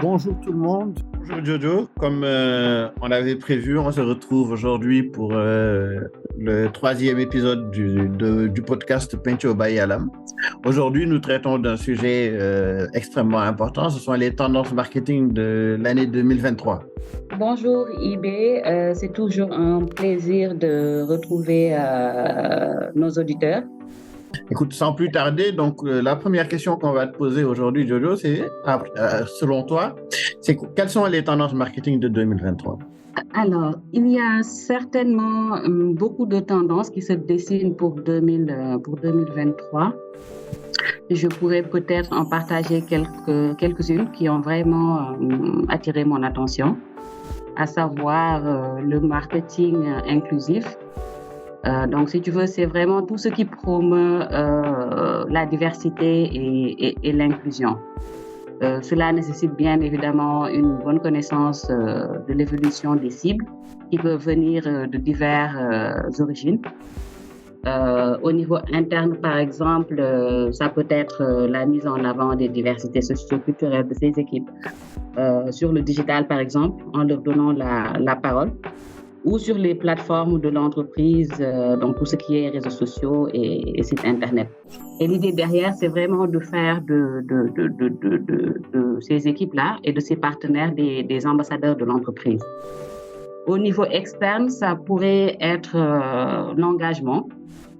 Bonjour tout le monde. Bonjour Jojo. Comme on l'avait prévu, on se retrouve aujourd'hui pour le troisième épisode du podcast Peintio by Alam. Aujourd'hui, nous traitons d'un sujet extrêmement important. Ce sont les tendances marketing de l'année 2023. Bonjour Ibé, c'est toujours un plaisir de retrouver nos auditeurs. Écoute, sans plus tarder, donc la première question qu'on va te poser aujourd'hui, Jojo, c'est, selon toi, quelles sont les tendances marketing de 2023? Alors, il y a certainement beaucoup de tendances qui se dessinent pour 2023. Je pourrais peut-être en partager quelques-unes qui ont vraiment attiré mon attention, à savoir le marketing inclusif. Donc, si tu veux, c'est vraiment tout ce qui promeut la diversité et l'inclusion. Cela nécessite bien évidemment une bonne connaissance de l'évolution des cibles qui peuvent venir de diverses origines. Au niveau interne, par exemple, ça peut être la mise en avant des diversités socio-culturelles de ces équipes. Sur le digital, par exemple, en leur donnant la parole, ou sur les plateformes de l'entreprise, donc tout ce qui est réseaux sociaux et sites internet. Et l'idée derrière, c'est vraiment de faire de ces équipes-là et de ces partenaires des ambassadeurs de l'entreprise. Au niveau externe, ça pourrait être l'engagement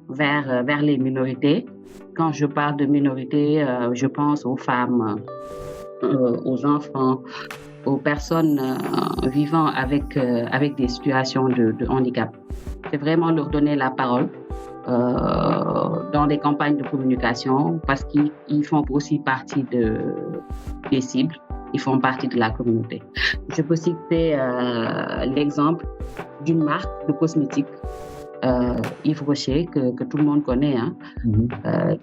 vers les minorités. Quand je parle de minorités, je pense aux femmes, aux enfants, aux personnes vivant avec des situations de handicap. C'est vraiment leur donner la parole dans des campagnes de communication parce qu'ils font aussi partie des cibles, ils font partie de la communauté. Je peux citer l'exemple d'une marque de cosmétiques, Yves Rocher, que tout le monde connaît,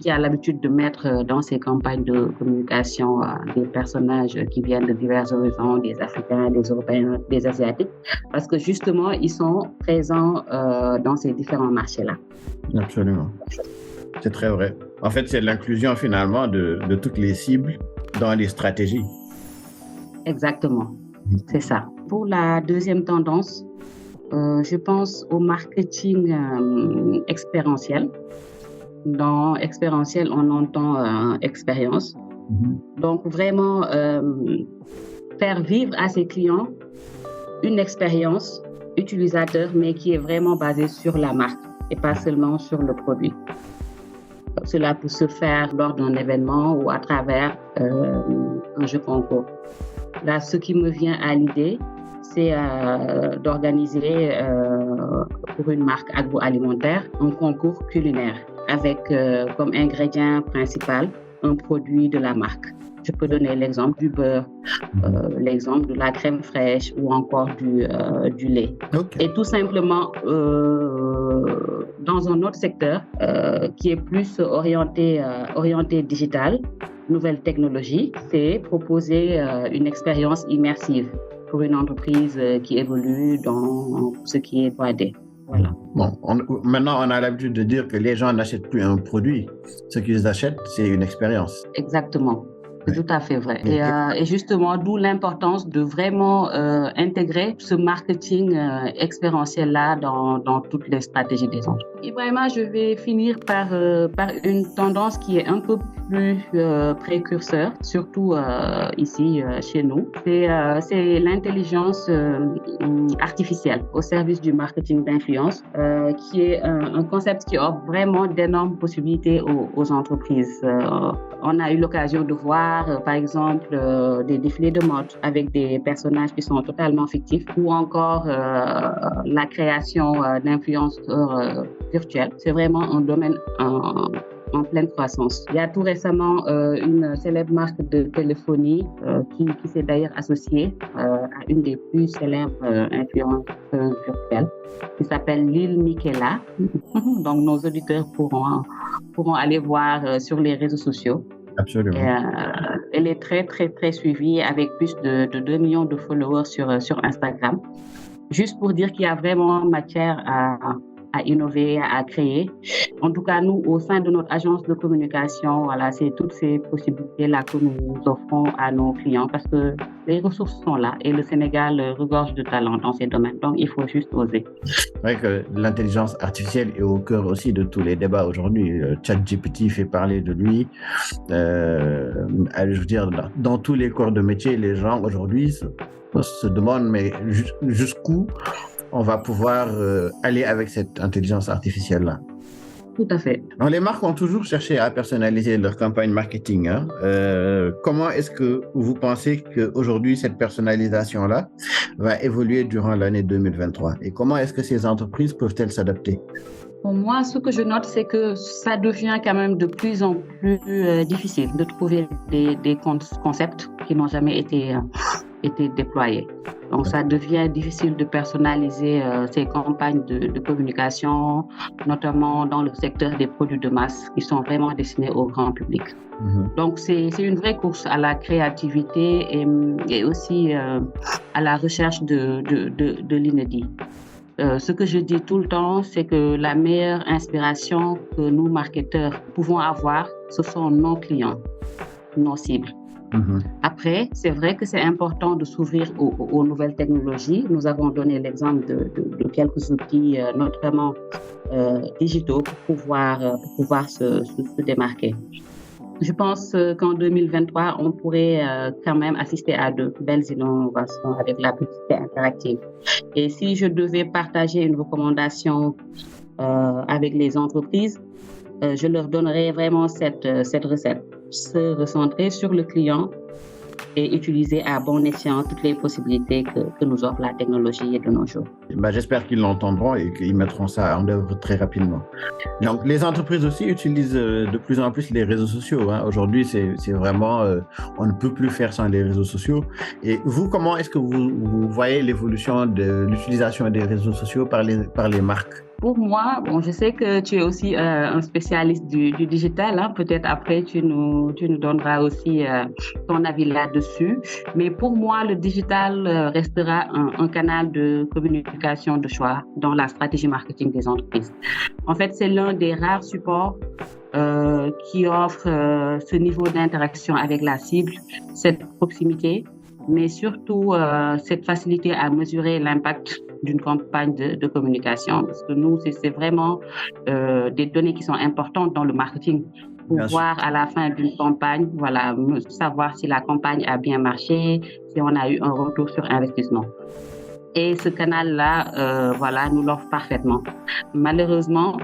qui a l'habitude de mettre dans ses campagnes de communication des personnages qui viennent de divers horizons, des Africains, des Européens, des Asiatiques, parce que justement, ils sont présents dans ces différents marchés-là. Absolument. C'est très vrai. En fait, c'est l'inclusion finalement de toutes les cibles dans les stratégies. Exactement, c'est ça. Pour la deuxième tendance, je pense au marketing expérientiel. Dans expérientiel, on entend expérience. Donc, vraiment, faire vivre à ses clients une expérience utilisateur, mais qui est vraiment basée sur la marque et pas seulement sur le produit. Cela peut se faire lors d'un événement ou à travers un jeu concours. Là, ce qui me vient à l'idée, c'est d'organiser pour une marque agroalimentaire un concours culinaire avec comme ingrédient principal un produit de la marque. Je peux donner l'exemple du beurre, l'exemple de la crème fraîche ou encore du lait. Okay. Et tout simplement, dans un autre secteur qui est plus orienté digital, nouvelles technologies, c'est proposer une expérience immersive pour une entreprise qui évolue dans ce qui est 3D. Voilà. Bon, maintenant, on a l'habitude de dire que les gens n'achètent plus un produit. Ce qu'ils achètent, c'est une expérience. Exactement. C'est tout à fait vrai. Et justement, d'où l'importance de vraiment intégrer ce marketing expérientiel-là dans toutes les stratégies des entreprises. Et vraiment, je vais finir par une tendance qui est un peu plus précurseur, surtout ici chez nous. C'est l'intelligence artificielle au service du marketing d'influence, qui est un concept qui offre vraiment d'énormes possibilités aux entreprises. On a eu l'occasion de voir par exemple des défilés de mode avec des personnages qui sont totalement fictifs ou encore la création d'influenceurs virtuels. C'est vraiment un domaine en pleine croissance. Il y a tout récemment une célèbre marque de téléphonie qui s'est d'ailleurs associée à une des plus célèbres influenceuses virtuelles qui s'appelle Lil Miquela. Donc nos auditeurs pourront aller voir sur les réseaux sociaux. Absolument. Elle est très, très, très suivie avec plus de 2 millions de followers sur Instagram. Juste pour dire qu'il y a vraiment matière à innover, à créer. En tout cas, nous, au sein de notre agence de communication, voilà, c'est toutes ces possibilités-là que nous offrons à nos clients parce que les ressources sont là et le Sénégal regorge de talents dans ces domaines. Donc, il faut juste oser. C'est vrai que l'intelligence artificielle est au cœur aussi de tous les débats aujourd'hui. ChatGPT fait parler de lui. Je veux dire, dans tous les corps de métier, les gens aujourd'hui se demandent mais jusqu'où on va pouvoir aller avec cette intelligence artificielle-là. Tout à fait. Alors, les marques ont toujours cherché à personnaliser leur campagne marketing. Comment est-ce que vous pensez qu'aujourd'hui, cette personnalisation-là va évoluer durant l'année 2023? Et comment est-ce que ces entreprises peuvent-elles s'adapter? Pour moi, ce que je note, c'est que ça devient quand même de plus en plus difficile de trouver des concepts qui n'ont jamais été déployés. Donc, ça devient difficile de personnaliser ces campagnes de communication, notamment dans le secteur des produits de masse qui sont vraiment destinés au grand public. Donc, c'est une vraie course à la créativité et aussi à la recherche de l'inédit. Ce que je dis tout le temps, c'est que la meilleure inspiration que nous, marketeurs, pouvons avoir, ce sont nos clients, nos cibles. Après, c'est vrai que c'est important de s'ouvrir aux nouvelles technologies. Nous avons donné l'exemple de quelques outils, notamment digitaux, pour pouvoir se démarquer. Je pense qu'en 2023, on pourrait quand même assister à de belles innovations avec la publicité interactive. Et si je devais partager une recommandation avec les entreprises, je leur donnerais vraiment cette recette. Se recentrer sur le client et utiliser à bon escient toutes les possibilités que nous offre la technologie de nos jours. J'espère qu'ils l'entendront et qu'ils mettront ça en œuvre très rapidement. Donc, les entreprises aussi utilisent de plus en plus les réseaux sociaux. Aujourd'hui, c'est vraiment, on ne peut plus faire sans les réseaux sociaux. Et vous, comment est-ce que vous voyez l'évolution de l'utilisation des réseaux sociaux par les marques? Pour moi, je sais que tu es aussi un spécialiste du digital. Peut-être après, tu nous donneras aussi ton avis là-dessus. Mais pour moi, le digital restera un canal de communication de choix dans la stratégie marketing des entreprises. En fait, c'est l'un des rares supports qui offre ce niveau d'interaction avec la cible, cette proximité, mais surtout cette facilité à mesurer l'impact d'une campagne de communication. Parce que nous, c'est vraiment des données qui sont importantes dans le marketing pour voir à la fin d'une campagne, voilà, savoir si la campagne a bien marché, si on a eu un retour sur investissement. Et ce canal-là, voilà, nous l'offre parfaitement. Malheureusement,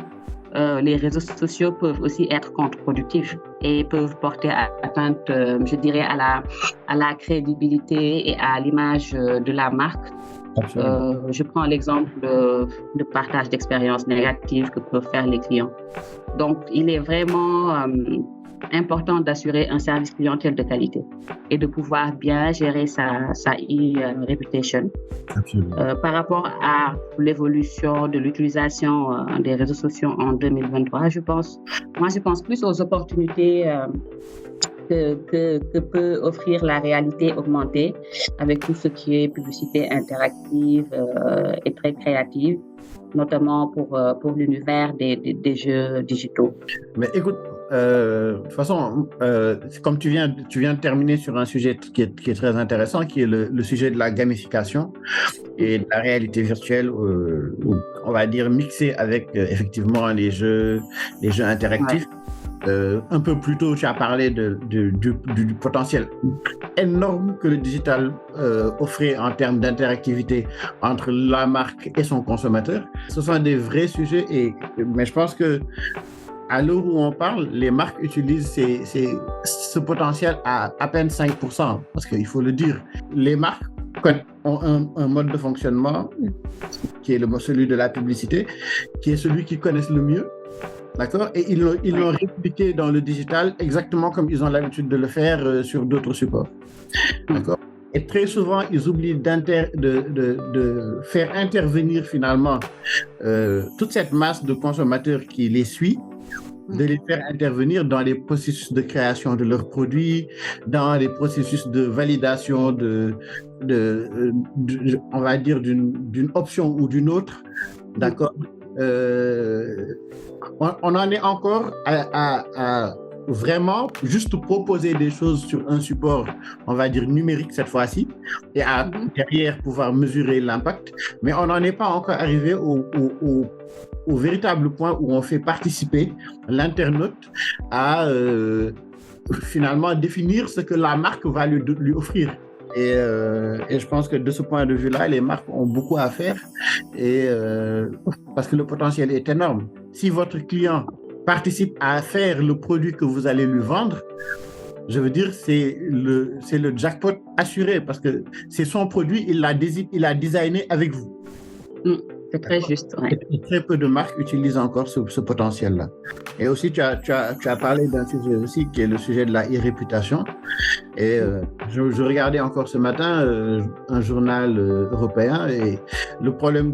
les réseaux sociaux peuvent aussi être contre-productifs et peuvent porter atteinte, je dirais, à la crédibilité et à l'image de la marque. Je prends l'exemple de partage d'expériences négatives que peuvent faire les clients. Donc, il est vraiment important d'assurer un service clientèle de qualité et de pouvoir bien gérer sa e-reputation. Par rapport à l'évolution de l'utilisation des réseaux sociaux en 2023, je pense plus aux opportunités que peut offrir la réalité augmentée avec tout ce qui est publicité interactive et très créative, notamment pour l'univers des jeux digitaux. Mais écoute, de toute façon, comme tu viens de terminer sur un sujet qui est très intéressant, qui est le sujet de la gamification et de la réalité virtuelle, on va dire mixée avec effectivement les jeux interactifs. Ouais. Un peu plus tôt, tu as parlé du potentiel énorme que le digital offrait en termes d'interactivité entre la marque et son consommateur. Ce sont des vrais sujets, mais je pense que à l'heure où on parle, les marques utilisent ce potentiel à peine 5%, parce qu'il faut le dire. Les marques ont un mode de fonctionnement qui est celui de la publicité, qui est celui qu'ils connaissent le mieux. D'accord? Et ils l'ont répliqué dans le digital exactement comme ils ont l'habitude de le faire sur d'autres supports. D'accord? Et très souvent, ils oublient de faire intervenir finalement toute cette masse de consommateurs qui les suit, de les faire intervenir dans les processus de création de leurs produits, dans les processus de validation on va dire, d'une option ou d'une autre. D'accord? on en est encore à vraiment juste proposer des choses sur un support, on va dire numérique cette fois-ci, et à derrière pouvoir mesurer l'impact. Mais on n'en est pas encore arrivé au véritable point où on fait participer l'internaute à finalement définir ce que la marque va lui offrir. Et je pense que de ce point de vue-là, les marques ont beaucoup à faire parce que le potentiel est énorme. Si votre client participe à faire le produit que vous allez lui vendre, je veux dire, c'est le jackpot assuré parce que c'est son produit, il l'a designé avec vous. C'est très juste. Ouais. Très peu de marques utilisent encore ce potentiel-là. Et aussi, tu as parlé d'un sujet aussi qui est le sujet de la e-réputation. Et je regardais encore ce matin un journal européen et le problème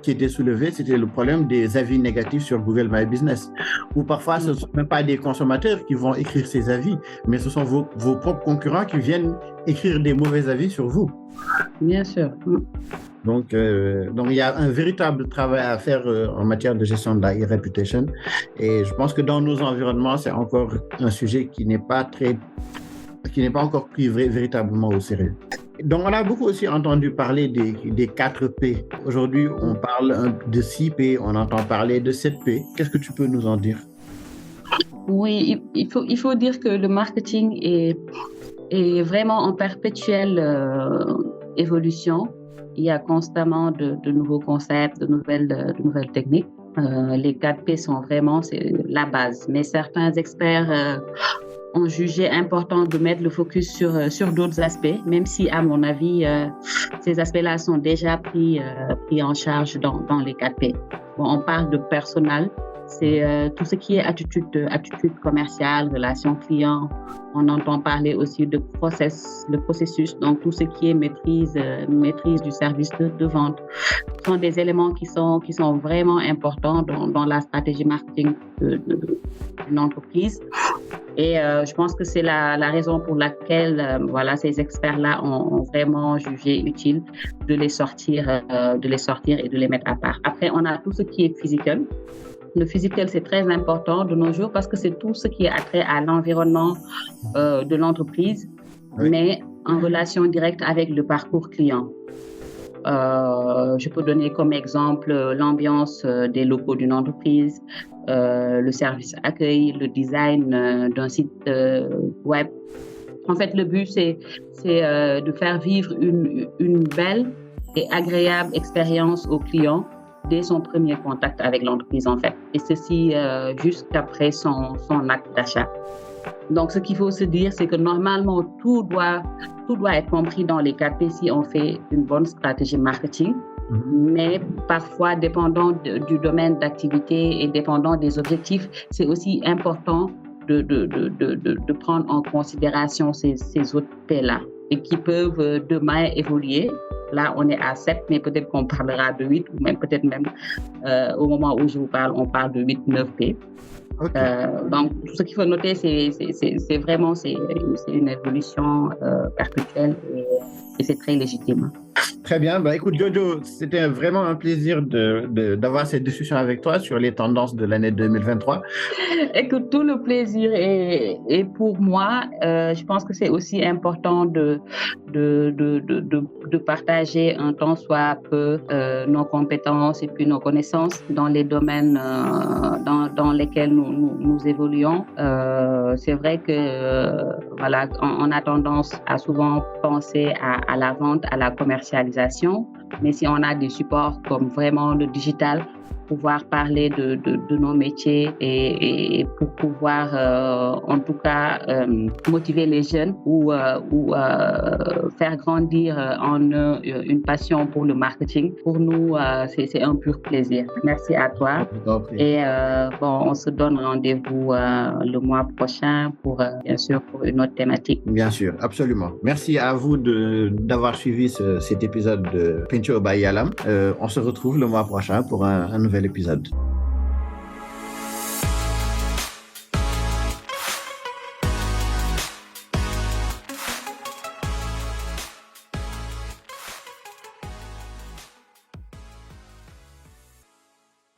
qui était soulevé, c'était le problème des avis négatifs sur Google My Business. Où parfois, ce ne sont même pas des consommateurs qui vont écrire ces avis, mais ce sont vos propres concurrents qui viennent écrire des mauvais avis sur vous. Bien sûr. Donc, il y a un véritable travail à faire en matière de gestion de la e-réputation. Et je pense que dans nos environnements, c'est encore un sujet qui n'est pas encore pris véritablement au sérieux. Donc, on a beaucoup aussi entendu parler des 4 P. Aujourd'hui, on parle de 6 P, on entend parler de 7 P. Qu'est-ce que tu peux nous en dire? Oui, il faut dire que le marketing est vraiment en perpétuelle évolution. Il y a constamment de nouveaux concepts, de nouvelles techniques. Les 4P sont vraiment la base. Mais certains experts ont jugé important de mettre le focus sur d'autres aspects, même si, à mon avis, ces aspects-là sont déjà pris en charge dans les 4P. Bon, on parle de personnel. C'est tout ce qui est attitude commerciale, relations clients. On entend parler aussi de processus, donc tout ce qui est maîtrise du service de vente. Ce sont des éléments qui sont vraiment importants dans la stratégie marketing d'une entreprise. Et je pense que c'est la raison pour laquelle ces experts-là ont vraiment jugé utile de les sortir et de les mettre à part. Après, on a tout ce qui est physical. Le physical, c'est très important de nos jours parce que c'est tout ce qui est attrait à l'environnement de l'entreprise, oui, mais en relation directe avec le parcours client. Je peux donner comme exemple l'ambiance des locaux d'une entreprise, le service accueil, le design d'un site web. En fait, le but, c'est de faire vivre une belle et agréable expérience au client dès son premier contact avec l'entreprise, en fait. Et ceci jusqu'après son acte d'achat. Donc, ce qu'il faut se dire, c'est que normalement, tout doit être compris dans les 4P si on fait une bonne stratégie marketing. Mais parfois, dépendant du domaine d'activité et dépendant des objectifs, c'est aussi important de prendre en considération ces autres P-là et qui peuvent demain évoluer. Là, on est à 7, mais peut-être qu'on parlera de 8 ou même peut-être même au moment où je vous parle, on parle de 8, 9 P. Okay. Donc, ce qu'il faut noter, c'est vraiment une évolution perpétuelle et c'est très légitime. Très bien. Écoute, Jojo, c'était vraiment un plaisir d'avoir cette discussion avec toi sur les tendances de l'année 2023. Écoute, tout le plaisir est pour moi. Je pense que c'est aussi important de partager un tant soit peu nos compétences et puis nos connaissances dans les domaines dans lesquels nous évoluons. C'est vrai que on a tendance à souvent penser à la vente, à la commercialisation, mais si on a des supports comme vraiment le digital, pouvoir parler de nos métiers et pour pouvoir en tout cas motiver les jeunes ou faire grandir en eux une passion pour le marketing. Pour nous, c'est un pur plaisir. Merci à toi. Et on se donne rendez-vous le mois prochain pour bien sûr pour une autre thématique. Bien sûr, absolument. Merci à vous d'avoir suivi cet épisode de Pentio by Yalam. On se retrouve le mois prochain pour un nouvel épisode.